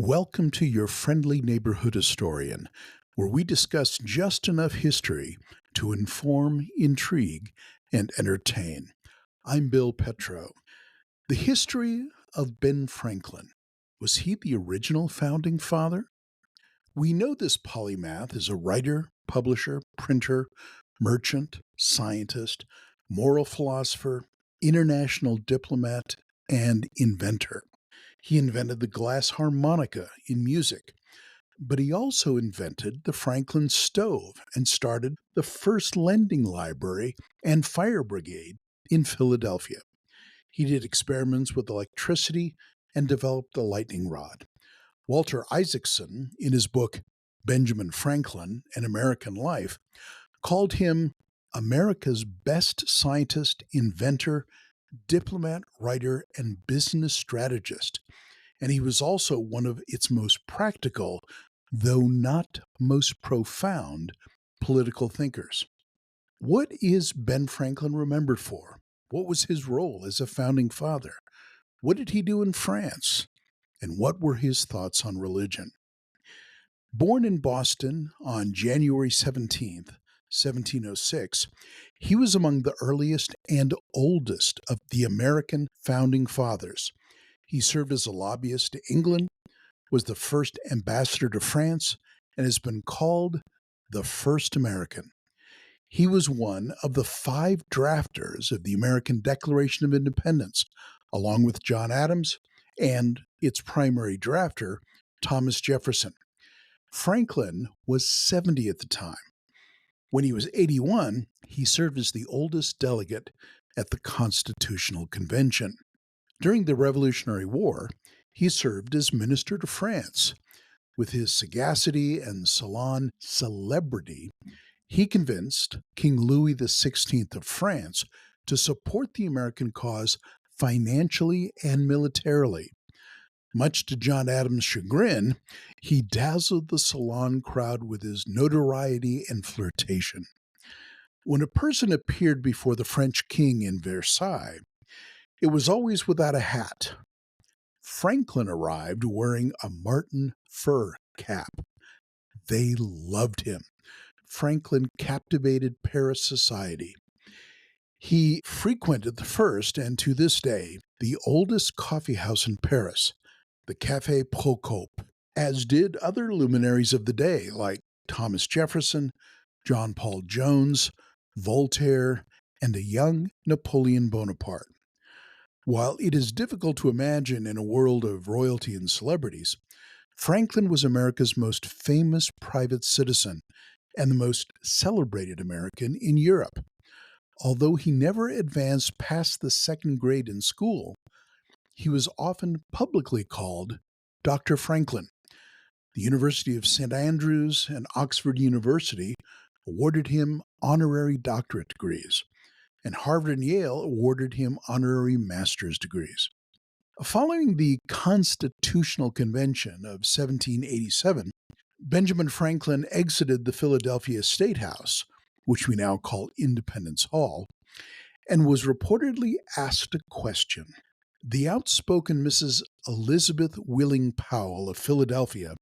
Welcome to your friendly neighborhood historian, where we discuss just enough history to inform, intrigue, and entertain. I'm Bill Petro. The history of Ben Franklin. Was he the original founding father? We know this polymath is a writer, publisher, printer, merchant, scientist, moral philosopher, international diplomat, and inventor. He invented the glass harmonica in music, but he also invented the Franklin stove and started the first lending library and fire brigade in Philadelphia. He did experiments with electricity and developed the lightning rod. Walter Isaacson, in his book Benjamin Franklin, An American Life, called him America's best scientist, inventor, diplomat, writer, and business strategist. And he was also one of its most practical, though not most profound, political thinkers. What is Ben Franklin remembered for? What was his role as a founding father? What did he do in France? And what were his thoughts on religion? Born in Boston on January 17th, 1706, he was among the earliest and oldest of the American founding fathers. He served as a lobbyist to England, was the first ambassador to France, and has been called the first American. He was one of the five drafters of the American Declaration of Independence, along with John Adams and its primary drafter, Thomas Jefferson. Franklin was 70 at the time. When he was 81, he served as the oldest delegate at the Constitutional Convention. During the Revolutionary War, he served as minister to France. With his sagacity and salon celebrity, he convinced King Louis XVI of France to support the American cause financially and militarily. Much to John Adams' chagrin, he dazzled the salon crowd with his notoriety and flirtation. When a person appeared before the French king in Versailles, it was always without a hat. Franklin arrived wearing a marten fur cap. They loved him. Franklin captivated Paris society. He frequented the first, and to this day, the oldest coffee house in Paris, the Café Procope, as did other luminaries of the day like Thomas Jefferson, John Paul Jones, Voltaire, and a young Napoleon Bonaparte. While it is difficult to imagine in a world of royalty and celebrities, Franklin was America's most famous private citizen and the most celebrated American in Europe. Although he never advanced past the second grade in school, he was often publicly called Dr. Franklin. The University of St. Andrews and Oxford University awarded him honorary doctorate degrees, and Harvard and Yale awarded him honorary master's degrees. Following the Constitutional Convention of 1787, Benjamin Franklin exited the Philadelphia State House, which we now call Independence Hall, and was reportedly asked a question. The outspoken Mrs. Elizabeth Willing Powell of Philadelphia,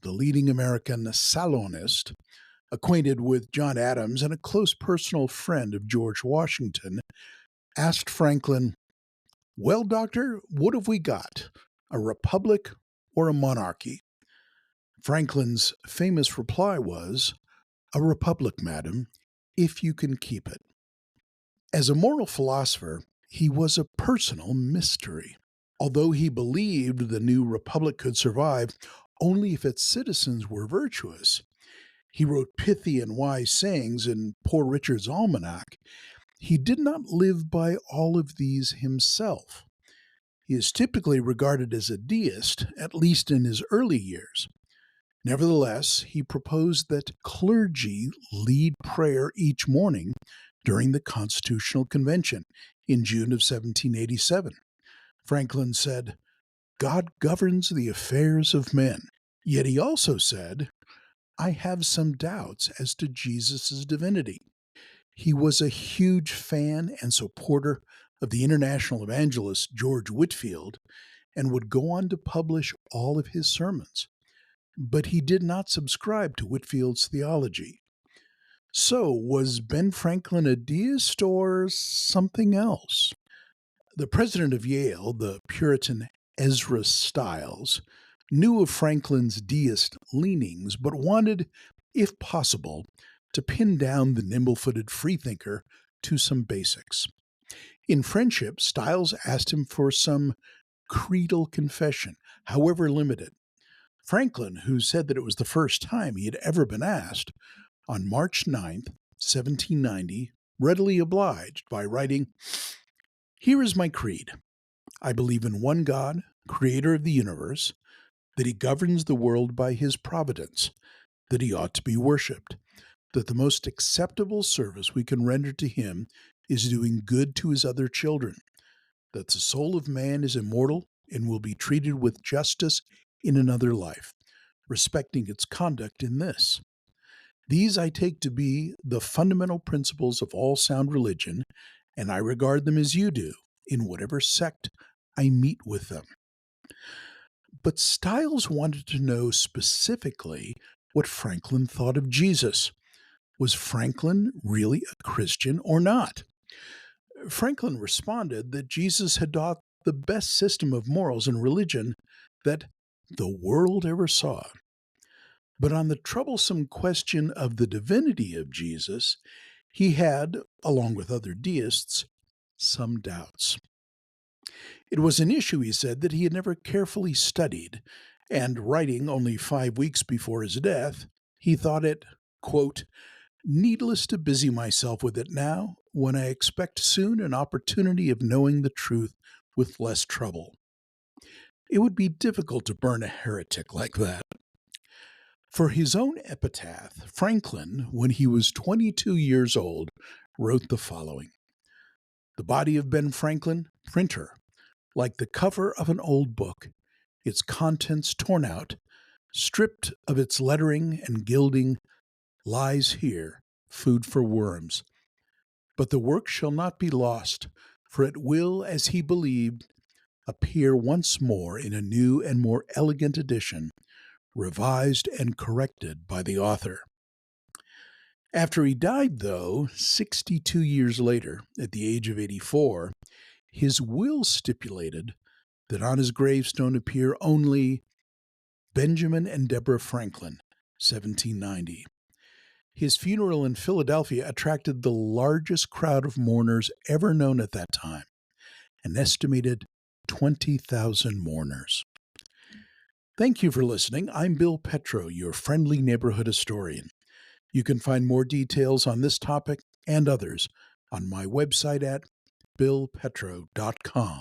the leading American salonist, acquainted with John Adams and a close personal friend of George Washington, asked Franklin, "Well, doctor, what have we got? A republic or a monarchy?" Franklin's famous reply was, "A republic, madam, if you can keep it." As a moral philosopher, he was a personal mystery. Although he believed the new republic could survive only if its citizens were virtuous, he wrote pithy and wise sayings in Poor Richard's Almanac. He did not live by all of these himself. He is typically regarded as a deist, at least in his early years. Nevertheless, he proposed that clergy lead prayer each morning during the Constitutional Convention in June of 1787. Franklin said, "God governs the affairs of men." Yet he also said, "I have some doubts as to Jesus' divinity." He was a huge fan and supporter of the international evangelist George Whitefield, and would go on to publish all of his sermons. But he did not subscribe to Whitfield's theology. So, was Ben Franklin a deist or something else? The president of Yale, the Puritan Ezra Stiles, knew of Franklin's deist leanings, but wanted, if possible, to pin down the nimble-footed freethinker to some basics. In friendship, Stiles asked him for some creedal confession, however limited. Franklin, who said that it was the first time he had ever been asked, on March 9th, 1790, readily obliged by writing, "Here is my creed. I believe in one God, creator of the universe, that he governs the world by his providence, that he ought to be worshipped, that the most acceptable service we can render to him is doing good to his other children, that the soul of man is immortal and will be treated with justice in another life, respecting its conduct in this. These I take to be the fundamental principles of all sound religion, and I regard them as you do, in whatever sect I meet with them." But Stiles wanted to know specifically what Franklin thought of Jesus. Was Franklin really a Christian or not? Franklin responded that Jesus had taught the best system of morals and religion that the world ever saw. But on the troublesome question of the divinity of Jesus, he had, along with other deists, some doubts. It was an issue, he said, that he had never carefully studied, and writing only 5 weeks before his death, he thought it, quote, "needless to busy myself with it now, when I expect soon an opportunity of knowing the truth with less trouble." It would be difficult to burn a heretic like that. For his own epitaph, Franklin, when he was 22 years old, wrote the following: "The body of Ben Franklin, printer, like the cover of an old book, its contents torn out, stripped of its lettering and gilding, lies here, food for worms. But the work shall not be lost, for it will, as he believed, appear once more in a new and more elegant edition, revised and corrected by the author." After he died, though, 62 years later, at the age of 84, his will stipulated that on his gravestone appear only Benjamin and Deborah Franklin, 1790. His funeral in Philadelphia attracted the largest crowd of mourners ever known at that time, an estimated 20,000 mourners. Thank you for listening. I'm Bill Petro, your friendly neighborhood historian. You can find more details on this topic and others on my website at billpetro.com.